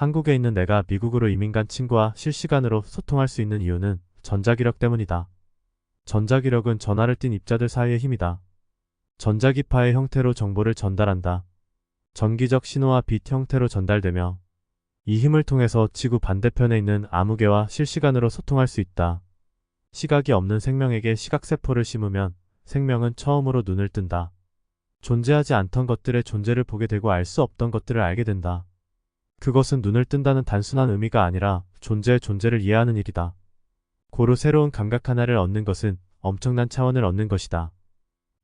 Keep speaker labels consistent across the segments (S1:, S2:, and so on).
S1: 한국에 있는 내가 미국으로 이민 간 친구와 실시간으로 소통할 수 있는 이유는 전자기력 때문이다. 전자기력은 전화를 띤 입자들 사이의 힘이다. 전자기파의 형태로 정보를 전달한다. 전기적 신호와 빛 형태로 전달되며 이 힘을 통해서 지구 반대편에 있는 아무개와 실시간으로 소통할 수 있다. 시각이 없는 생명에게 시각세포를 심으면 생명은 처음으로 눈을 뜬다. 존재하지 않던 것들의 존재를 보게 되고 알 수 없던 것들을 알게 된다. 그것은 눈을 뜬다는 단순한 의미가 아니라 존재의 존재를 이해하는 일이다. 고루 새로운 감각 하나를 얻는 것은 엄청난 차원을 얻는 것이다.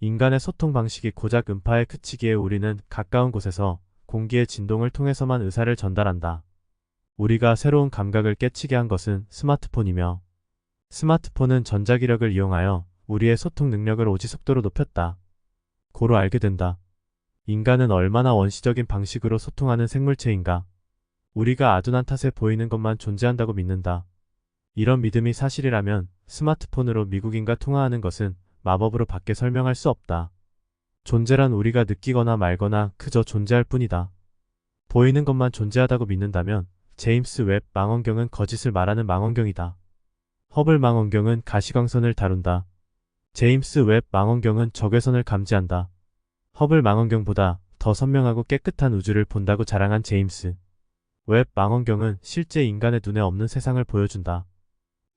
S1: 인간의 소통 방식이 고작 음파에 그치기에 우리는 가까운 곳에서 공기의 진동을 통해서만 의사를 전달한다. 우리가 새로운 감각을 깨치게 한 것은 스마트폰이며 스마트폰은 전자기력을 이용하여 우리의 소통 능력을 오지 속도로 높였다. 고로 알게 된다. 인간은 얼마나 원시적인 방식으로 소통하는 생물체인가. 우리가 아둔한 탓에 보이는 것만 존재한다고 믿는다. 이런 믿음이 사실이라면 스마트폰으로 미국인과 통화하는 것은 마법으로 밖에 설명할 수 없다. 존재란 우리가 느끼거나 말거나 그저 존재할 뿐이다. 보이는 것만 존재하다고 믿는다면 제임스 웹 망원경은 거짓을 말하는 망원경이다. 허블 망원경은 가시광선을 다룬다. 제임스 웹 망원경은 적외선을 감지한다. 허블 망원경보다 더 선명하고 깨끗한 우주를 본다고 자랑한 제임스 웹 망원경은 실제 인간의 눈에 없는 세상을 보여준다.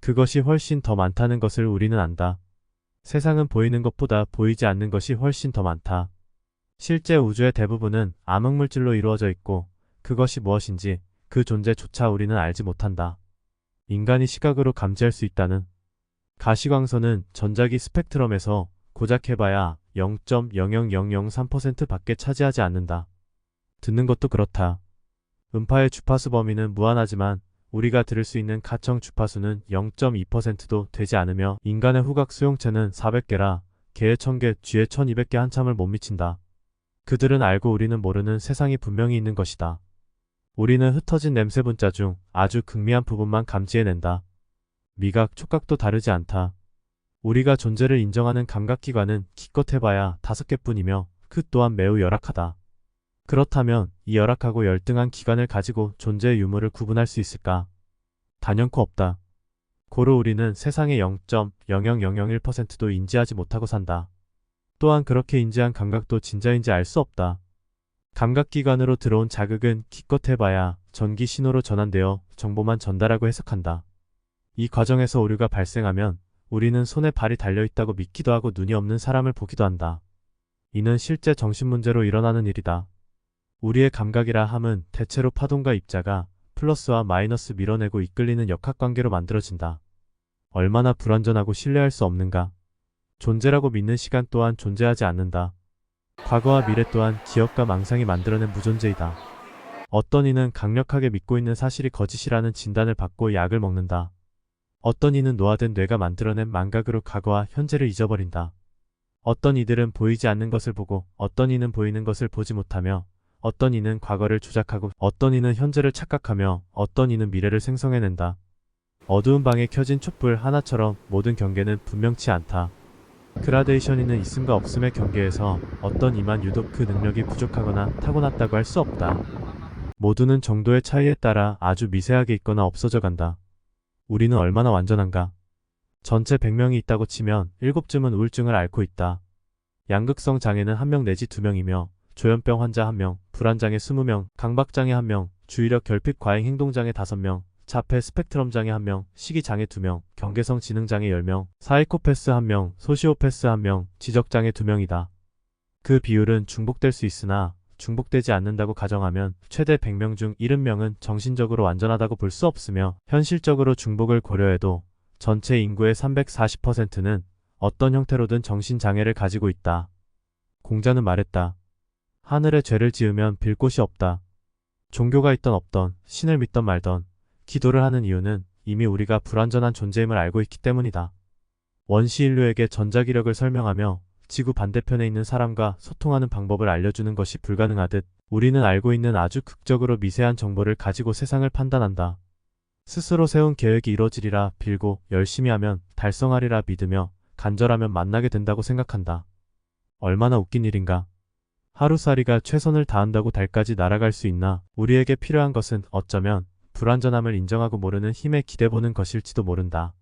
S1: 그것이 훨씬 더 많다는 것을 우리는 안다. 세상은 보이는 것보다 보이지 않는 것이 훨씬 더 많다. 실제 우주의 대부분은 암흑물질로 이루어져 있고 그것이 무엇인지 그 존재조차 우리는 알지 못한다. 인간이 시각으로 감지할 수 있다는 가시광선은 전자기 스펙트럼에서 고작 해봐야 0.00003% 밖에 차지하지 않는다. 듣는 것도 그렇다. 음파의 주파수 범위는 무한하지만 우리가 들을 수 있는 가청 주파수는 0.2%도 되지 않으며 인간의 후각 수용체는 400개라 개의 1000개, 쥐의 1200개 한참을 못 미친다. 그들은 알고 우리는 모르는 세상이 분명히 있는 것이다. 우리는 흩어진 냄새 분자 중 아주 극미한 부분만 감지해낸다. 미각, 촉각도 다르지 않다. 우리가 존재를 인정하는 감각기관은 기껏 해봐야 5개뿐이며 그 또한 매우 열악하다. 그렇다면 이 열악하고 열등한 기관을 가지고 존재의 유무를 구분할 수 있을까? 단연코 없다. 고로 우리는 세상의 0.00001%도 인지하지 못하고 산다. 또한 그렇게 인지한 감각도 진짜인지 알 수 없다. 감각기관으로 들어온 자극은 기껏 해봐야 전기 신호로 전환되어 정보만 전달하고 해석한다. 이 과정에서 오류가 발생하면 우리는 손에 발이 달려있다고 믿기도 하고 눈이 없는 사람을 보기도 한다. 이는 실제 정신문제로 일어나는 일이다. 우리의 감각이라 함은 대체로 파동과 입자가 플러스와 마이너스 밀어내고 이끌리는 역학관계로 만들어진다. 얼마나 불완전하고 신뢰할 수 없는가. 존재라고 믿는 시간 또한 존재하지 않는다. 과거와 미래 또한 기억과 망상이 만들어낸 무존재이다. 어떤 이는 강력하게 믿고 있는 사실이 거짓이라는 진단을 받고 약을 먹는다. 어떤 이는 노화된 뇌가 만들어낸 망각으로 과거와 현재를 잊어버린다. 어떤 이들은 보이지 않는 것을 보고 어떤 이는 보이는 것을 보지 못하며 어떤 이는 과거를 조작하고 어떤 이는 현재를 착각하며 어떤 이는 미래를 생성해낸다. 어두운 방에 켜진 촛불 하나처럼 모든 경계는 분명치 않다. 그라데이션이는 있음과 없음의 경계에서 어떤 이만 유독 그 능력이 부족하거나 타고났다고 할 수 없다. 모두는 정도의 차이에 따라 아주 미세하게 있거나 없어져 간다. 우리는 얼마나 완전한가? 전체 100명이 있다고 치면 7쯤은 우울증을 앓고 있다. 양극성 장애는 1명 내지 2명이며 조현병 환자 1명, 불안장애 20명, 강박장애 1명, 주의력 결핍 과잉 행동장애 5명, 자폐 스펙트럼 장애 1명, 시기장애 2명, 경계성 지능장애 10명, 사이코패스 1명, 소시오패스 1명, 지적장애 2명이다. 그 비율은 중복될 수 있으나 중복되지 않는다고 가정하면 최대 100명 중 70명은 정신적으로 완전하다고 볼 수 없으며 현실적으로 중복을 고려해도 전체 인구의 340%는 어떤 형태로든 정신장애를 가지고 있다. 공자는 말했다. 하늘에 죄를 지으면 빌 곳이 없다. 종교가 있던 없던, 신을 믿던 말던, 기도를 하는 이유는 이미 우리가 불완전한 존재임을 알고 있기 때문이다. 원시 인류에게 전자기력을 설명하며 지구 반대편에 있는 사람과 소통하는 방법을 알려주는 것이 불가능하듯 우리는 알고 있는 아주 극적으로 미세한 정보를 가지고 세상을 판단한다. 스스로 세운 계획이 이루어지리라 빌고 열심히 하면 달성하리라 믿으며 간절하면 만나게 된다고 생각한다. 얼마나 웃긴 일인가. 하루살이가 최선을 다한다고 달까지 날아갈 수 있나? 우리에게 필요한 것은 어쩌면 불완전함을 인정하고 모르는 힘에 기대보는 것일지도 모른다.